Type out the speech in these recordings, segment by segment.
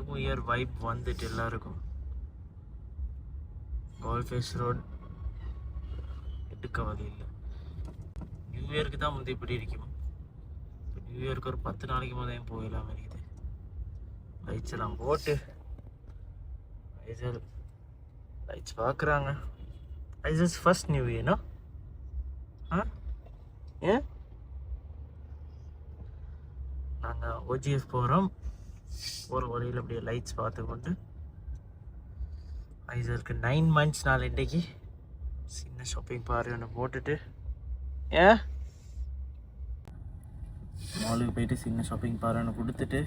New year vibe வந்துட்டு எல்லாருக்கும். Galle Face road எடுக்க வழி இல்லை. நியூ இயருக்கு தான் வந்து இப்படி இருக்கும். நியூ இயருக்கு ஒரு 10 நாளைக்கு முதல் போயிடலாம் இருக்குது. லைட்ஸ் எல்லாம் போட்டு ஐசல் லைட்ஸ் பார்க்குறாங்க. ஐசல்ஸ் ஃபர்ஸ்ட் நியூ இயர்னா ஏன் நாங்கள் OGF போகிறோம். போகிற வழியில் அப்படியே லைட்ஸ் பார்த்து கொண்டு ஐசலுக்கு 9 months நாள் இன்றைக்கி சின்ன ஷாப்பிங் பாரு ஒன்று போட்டுட்டு ஏன் மாலுக்கு போயிட்டு சின்ன ஷாப்பிங் பாரு ஒன்று கொடுத்துட்டு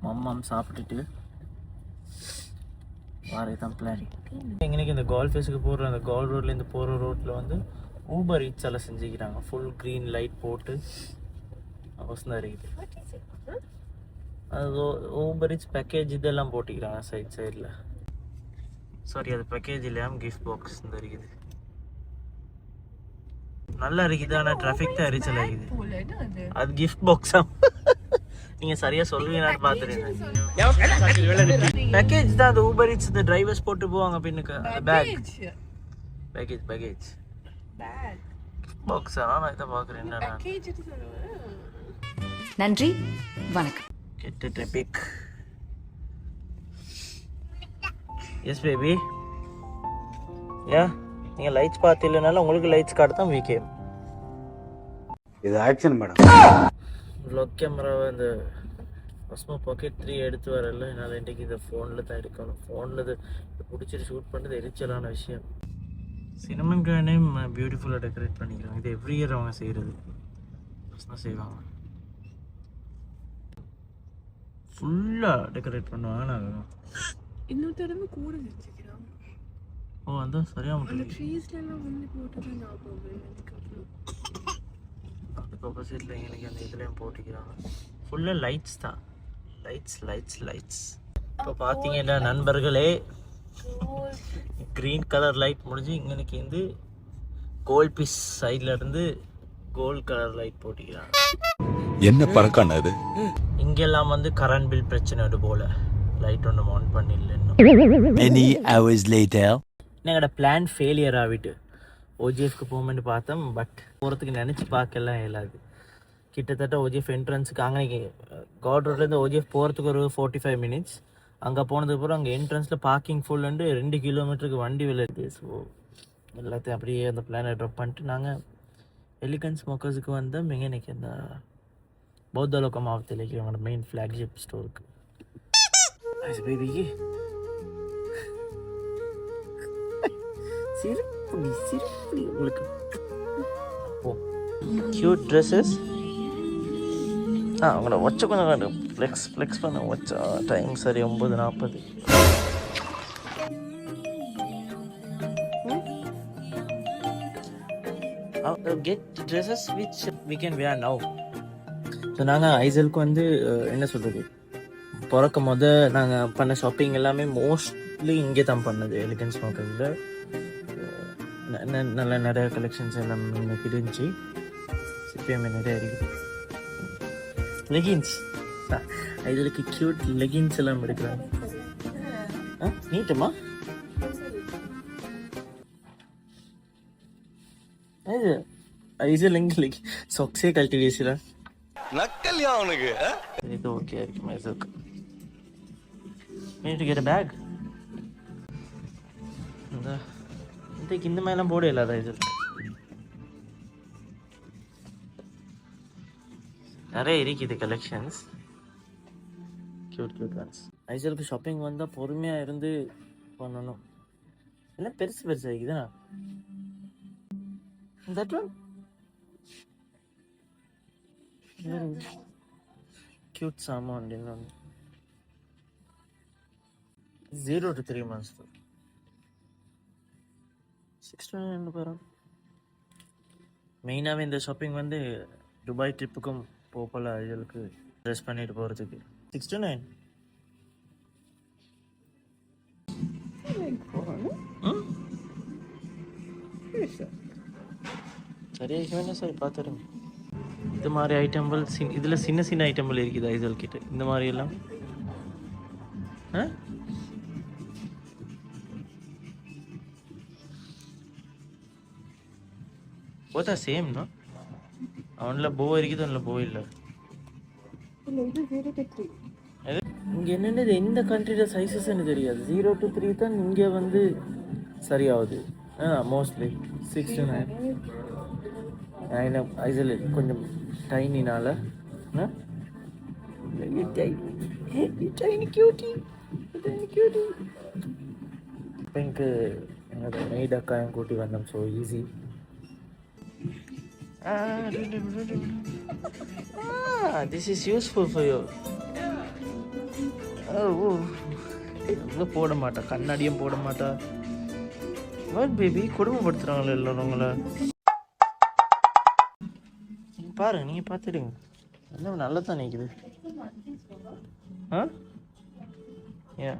மம்மாம் சாப்பிட்டுட்டு வாரே தான் பிளான். எங்களுக்கு இந்த கோல்ஃபேஸுக்கு போகிற அந்த கோல் ரோட்லேருந்து போகிற ரோட்டில் வந்து ஊபர் ஈட்ஸ் எல்லாம் செஞ்சுக்கிறாங்க. ஃபுல் க்ரீன் லைட் போட்டு அவசரம் இருக்குது. அது ஊபர் ஈட்ஸ் பேக்கேஜ் இதெல்லாம் போட்டிக்கிறாங்க சைடில். சாரி, அது பேக்கேஜ் இல்லையாம், கிஃப்ட் பாக்ஸ் இந்த இருக்குது. நல்லா இருக்குது. ஆனால் டிராஃபிக் தான் எரிச்சல் ஆகுது. அது கிஃப்ட் பாக்ஸா? நீங்கள் சரியாக சொல்லுவீங்கன்னு பார்த்துருங்க. பேக்கேஜ் தான் அது. ஊபர் ஈட்ஸ் இந்த டிரைவர்ஸ் போட்டு போவாங்க பின்னுக்கு. பேக்கேஜ் பேக்கேஜ் பாக்ஸா? நான் இதை பார்க்குறேன். என்னடா நன்றி, வணக்கம். கெட்ட ட்ராபிக். Yes baby. நீங்கள் லைட்ஸ் பார்த்து இல்லைனாலும் உங்களுக்கு லைட்ஸ் கார்டு தான் வீக்கேம். இது ஆக்ஷன் மேடம். வ்ளாக் கேமராவை இந்த Osmo Pocket 3 எடுத்து வரல. என்னால் இன்றைக்கி இதை ஃபோனில் தான் எடுக்கணும். ஃபோனில் இது பிடிச்சிட்டு ஷூட் பண்ணுறது எரிச்சலான விஷயம். சினமன் கார்டனையும் பியூட்டிஃபுல்லாக டெக்கரேட் பண்ணிக்கிறாங்க. இது எவ்ரி இயர் அவங்க செய்கிறது தான் செய்வாங்க. ஃபுல்லாக டெக்கரேட் பண்ணுவாங்க. நாங்கள் இன்னொரு தடவை கூட வச்சுக்கிறோம். ஓ அந்த சரியாக அந்த ட்ரீஸ்லாம் வந்து போட்டு அதுக்கு ஆப்போசிட்டில் எங்களுக்கு அந்த இதுலேயும் போட்டுக்கிறாங்க. ஃபுல்லாக லைட்ஸ் தான். Lights lights lights. இப்போ பார்த்தீங்கன்னா நண்பர்களே, க்ரீன் கலர் லைட் முடிஞ்சு இங்கனைக்கு வந்து கோல்ட் பீஸ் சைடில் இருந்து கோல்ட் கலர் லைட் போட்டுக்கிறாங்க. என்ன பறக்கான அது? இங்கெல்லாம் வந்து கரண்ட் பில் பிரச்சனை போல் லைட் ஒன்று ஆன் பண்ணிடல. Many hours later. எங்களோட பிளான் ஃபெயிலியர் ஆகிட்டு OGFக்கு போகணும்னு பார்த்தோம். பட் போகிறதுக்கு நினச்சி பார்க்கலாம் இயலாது. கிட்டத்தட்ட OGF என்ட்ரன்ஸுக்கு அங்கே காட் ரோட்லேருந்து OGF போகிறதுக்கு ஒரு 45 minutes. அங்கே போனதுக்கு அப்புறம் அங்கே என்ட்ரன்ஸில் பார்க்கிங் ஃபுல்லுண்டு 2 kilometerக்கு வண்டி விளையுது. ஸோ எல்லாத்தையும் அப்படியே அந்த பிளானை ட்ராப் பண்ணிட்டு நாங்கள் எலிகன்ஸ் ஸ்மோக்கர்ஸுக்கு வந்தோம். இங்கே இன்றைக்கி அந்த பௌத்த லோக மாவட்டத்தில் அவங்களோட மெயின் ஃப்ளாக்ஷிப் ஸ்டோருக்கு. பேபிக்கு சிரிப்புடி சிரிப்புடி உங்களுக்கு. Oh cute dresses. அவங்கள வச்ச கொஞ்சம் ஃப்ளெக்ஸ் பண்ண வச்சா டைம் சரி 9:40. Get dresses which we can wear now. So நாங்கள் ஐசலுக்கு வந்து என்ன சொல்கிறது, பிறக்கும் போது நாங்கள் பண்ண ஷாப்பிங் எல்லாமே மோஸ்ட்லி இங்கே தான் பண்ணது. எலிகன்ஸ் ஸ்மோக்கர்ஸில் நல்ல நிறைய கலெக்ஷன்ஸ் எல்லாம் எனக்கு இருந்துச்சு. சிப்பிஎம் நிறைய இருக்குது. லெகின்ஸ் இதுக்கு க்யூட் லெகின்ஸ் எல்லாம் எடுக்கிறாங்க. நீட்டமா இது ஐசல் எங்கே சொக்ஸே கழட்டி வீசுறா நக்கல்யா அவனுக்கு. இது ஓகே இருக்கு ஐசலுக்கு. need to get a bag. இந்த மேலாம் போட இல்லாத இது நிறைய இருக்குது கலெக்ஷன்ஸ். Cute ones. ஐசலுக்கு ஷாப்பிங் வந்தால் பொறுமையாக இருந்து பண்ணணும். எல்லாம் பெருசு இருக்குதுண்ணா. தட் ஒன் கியூட் சாமான். இன்னொன்று 0 to 3 months 6 பேரும். மெயினாகவே இந்த ஷாப்பிங் வந்து துபாய் ட்ரிப்புக்கும் போகல. இதுக்கு ட்ரெஸ் பண்ணிட்டு போகிறதுக்கு 6 to 9. சரியாக வேணா சரி பார்த்துருங்க. இது மாதிரி ஐட்டங்கள் இதில் சின்ன ஐட்டங்கள் இருக்குது ஐசல் கிட்ட. இந்த மாதிரி எல்லாம் Huh? Both are same, no? அவன்ல போ இருக்குது அவன்ல போ இல்லை. இல்ல இது 0 to 3. இங்கே என்னென்னது எந்த கண்ட்ரியோட சைஸஸ்ன்னு தெரியாது. 0 to 3 தான் இங்கே வந்து சரியாகுது. Mostly 6 to 9. ஐசல் கொஞ்சம் டைனினால பிங்க்கு என்னோட மெய்ட் அக்காயும் கூட்டி வந்தோம். So easy. This is useful for you. எவ்வளோ போட மாட்டா, கண்ணாடியும் போட மாட்டா. வாட் பேபி, குடும்பப்படுத்துகிறாங்களே எல்லோரும் உங்களை. பாருங்க, நீங்கள் பார்த்துடுங்க. எல்லாம் நல்லா தான் நிற்குது. Ah yeah.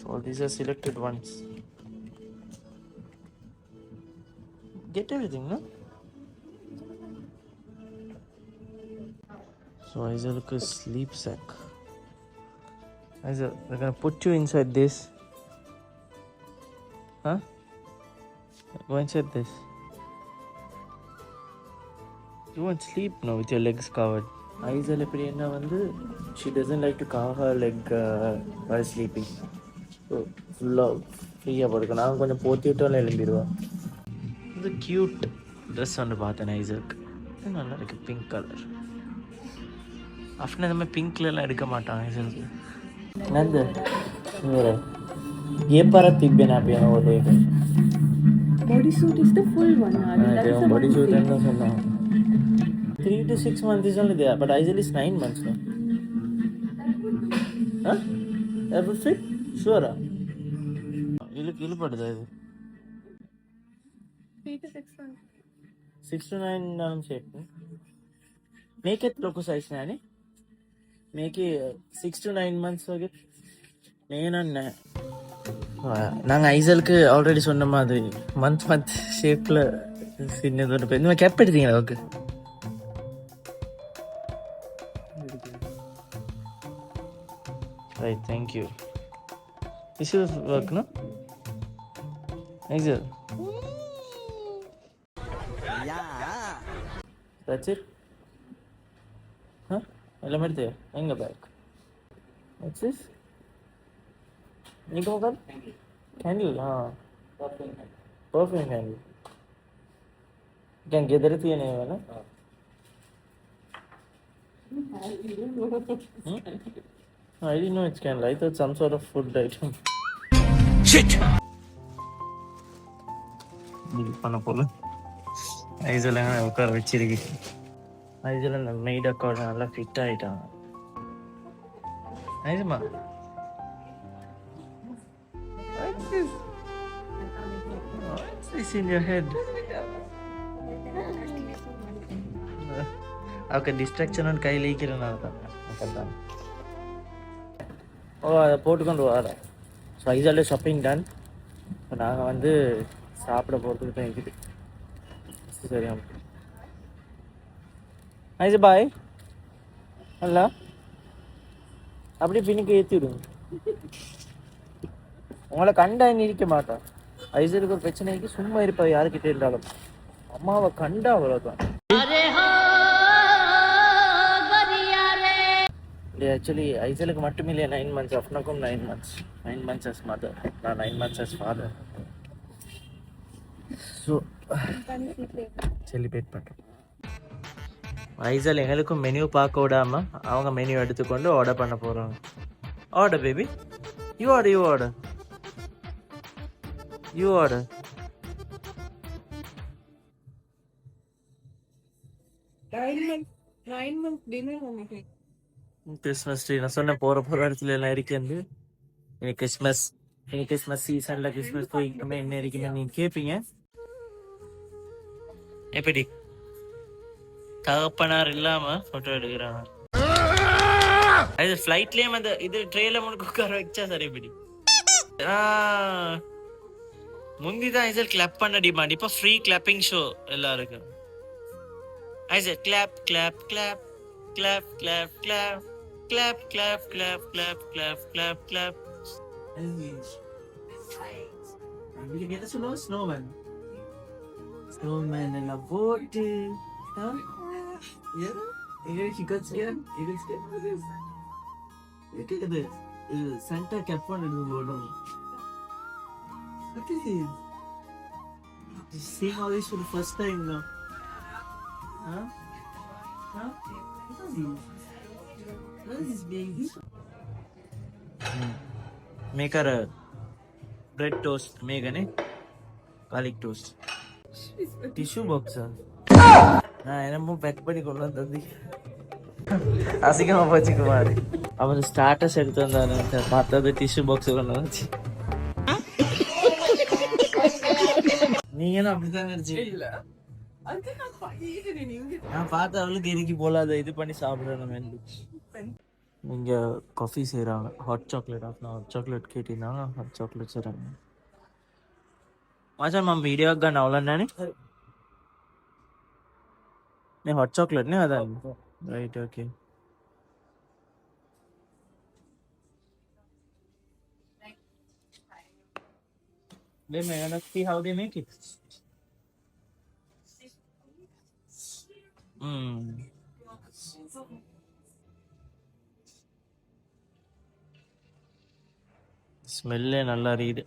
So these are selected ones. Get everything, no? So Aizel's sleep sack. Aizel, we're gonna put you inside this. Huh? Go inside this. You won't sleep now with your legs covered. Aizel எப்படின்னா வந்து she doesn't like to cover her leg while sleeping. So ஃபுல்லாக ஃப்ரீயாக படுக்க நான் கொஞ்சம் போத்தி விட்டாலும் எழும்பிடுவான். இது cute dress ஒன்று பார்த்தேன் ஐசலுக்கு. இது நல்லா இருக்குது, பிங்க் கலர். after मैं पिंक कलर எடுக்க மாட்டாங்க ஐசலுக்கு. என்னது வேறு ये पर तिब्बे ना पियानो वो देख. Body suit is the full one. Body suit and no सुनना. 3 to 6 months is only there, but Aizel is 9 months now. Huh? That would fit? Sure. इल्ल पड़ता है. 3 to 6 months. 6 to 9 नाम shape. Make it loco size ना ने. Make it 6 to 9 months हो गए. नहीं ना ना. நாங்கள் ஐசலுக்கு ஆல்ரெடி சொன்ன மாதிரி மந்த் ஷேப்பில் சின்னது ஒன்று போய் இந்த கேப் எடுத்தீங்களா? Okay, right, thank you. This is work, no ஐசல்? That's it. எல்லாமே எடுத்து எங்க பேக்? Watts this? निको कर कैंडल. हाँ, परफ्यूम कैंडल. क्या गेदर थी नहीं वाला? I didn't know it's candle. I thought some sort of food item. Shit. இது பண்ண போல ஐசல உட்கார வச்சிருக்கு. ஐசல மெய்ட் அக்கௌண்ட் நல்லா ஃபிட் ஆயிட்டான். ஐசமா, what's this in your head? அவருக்கு டிஸ்ட்ராக்ஷன் ஒன்று கையில் ஈக்கிறனால தான். ஓ, அதை போட்டுக்கொண்டு வர. ஸோ ஐசாலே ஷாப்பிங் டன். இப்போ நாங்கள் வந்து சாப்பிட போகிறதுக்கு தான் இருக்குது. சரியா ஐசா பாய். அல்ல அப்படி பின்னுக்கு ஏற்றி விடுங்க. உங்களை கண்டா இருக்க மாட்டான். ஐசலுக்கு ஒரு பிரச்சனைக்கு சும்மா இருப்பா யாருக்கிட்டே இருந்தாலும். அம்மாவை கண்டா அவ்வளோதான். ஆக்சுவலி ஐசலுக்கு மட்டும் இல்லையா 9 months, அப்னாக்கும் 9 months. 9 months as mother, நான் 9 months as father. So celebrate பண்ணுறோம். ஐசல் எங்களுக்கும் மெனு பார்க்க விடாம அவங்க மெனு எடுத்துக்கொண்டு ஆர்டர் பண்ண போகிறாங்க. Order baby, you order, you order, you order. Nine month dinner only. Christmas tree நான் சொன்ன போற இடத்துல எல்லாம் இருக்குது. எனக்கு கிறிஸ்மஸ் சீசன்ல கிறிஸ்மஸ் போய்க்குமே என்ன இருக்குமே நீங்க கேட்பீங்க. எப்படி தகப்பனார் இல்லாம போட்டோ எடுக்கிறாங்க. அது ஃப்ளைட்லயே அந்த இது ட்ரெயில முன்னுக்கு உட்கார வச்சா சரி. இப்படி முந்திதான் ஐசல் கிளாப் பண்ண டிமாண்ட். இப்போ ஃப்ரீ கிளாப்பிங் ஷோ எல்லாருக்கும். ஐசல் clap clap clap clap clap clap. clap clap clap clap clap clap clap. We get a snowman. Snowman and a boat. Huh? Yeah. Here she got scared. It is scared. Look at this. Santa cap on the board. Look at this. Just seeing all this for the first time now. Huh? Huh? What is this baby? Make her a bread toast. Make her garlic toast. Tissue box. நான் என்னமோ back பண்ணி கொண்டு வந்தது அசிங்கமா போச்சு குமார். அவர் starters எடுத்து வந்தாரு, பார்த்தது டிஷ்யூ பாக்ஸ் கொண்டு வந்துச்சு. நீங்களும் அப்படிதான் நினைச்சீங்க. நான் பார்த்த அவளுக்கு எதுக்கு போல அதை இது பண்ணி சாப்பிடுறேன். இங்க காஃபி செய்யறாங்க, ஹாட் சாக்லேட். ஹாட் சாக்லேட் கேட்டீங்கன்னா ஹாட் சாக்லேட் செய்யறாங்க. मचा मम वीडियो का नावला ने हॉट चॉकलेट ने अदा right okay they may gonna see how they make it. Smell நல்லா ரீட்.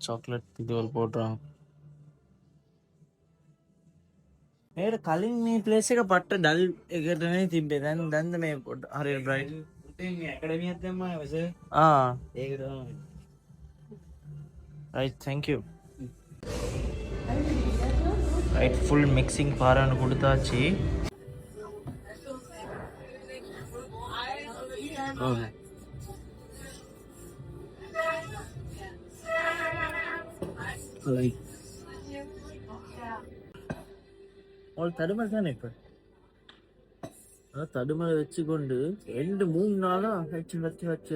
చాక్లెట్ ఇది వాళ్ళు పోట్రా మేడ కలింగ్ మీ ప్లేస్ గా పట్ట డల్ ఎగటనే తింపే దాని దంద మే అరే బ్రైట్ అకాడమీ అత్తమ్మా వసే ఏగడ right thank you right full mixing పారాను కుడతాచి தடுமை தானே இப்ப தடுமை வச்சுக்கொண்டு 2-3 நாளா வச்சு வச்சு வச்சு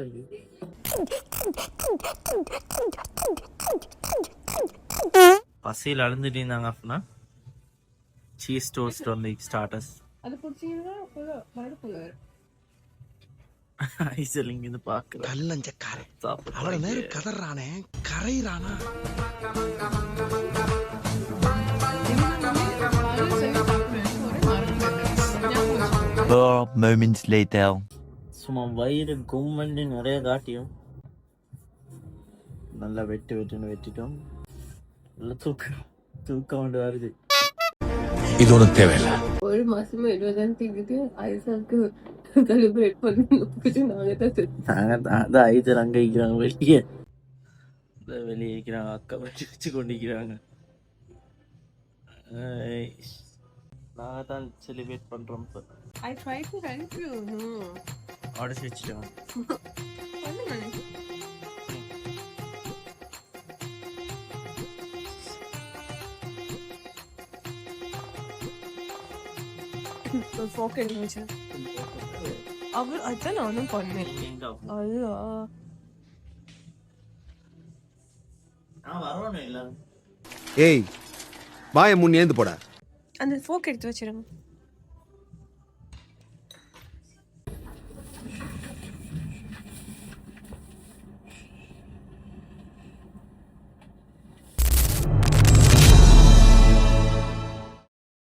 பசியில் அழுந்துட்டு இருந்தாங்க. அப்படின்னா சீஸ் டோஸ்ட் வந்து ஸ்டார்டர்ஸ் ஐசலிங் இது பாக்குறேன். கல்லஞ்சக்காரன் அவ்வளவு நேரம் கதறானே கரையிறானா. Four moments later. சும்மா வயிறு கும்மண்டி நிறைய காட்டியும் நல்லா வெட்டுன்னு வெட்டிட்டோம். நல்லா தூக்கம் வந்து வருது. இது ஒன்றும் தேவையில்லை. ஒரு மாசமா 20,000 திங்குது. ஐசாக்கு செலிப்ரேட் பண்ணி நாங்க ஐசர் அங்க இருக்கிறாங்க, வெளியே இருக்கிறாங்க. அக்கா வச்சு கொண்டிருக்கிறாங்க. நாங்க தான் செலிப்ரேட் பண்றோம். இப்போ I tried to help you. No. Order வச்சுட்டோம். Fork எடுத்து அவர் அதான் நானும் பண்ணேன். ஐயா நான் வரணும் எல்லாரும். ஏய் வாயை முன்னேந்து போட. அந்த ஃபோக் எடுத்து வச்சிருங்க.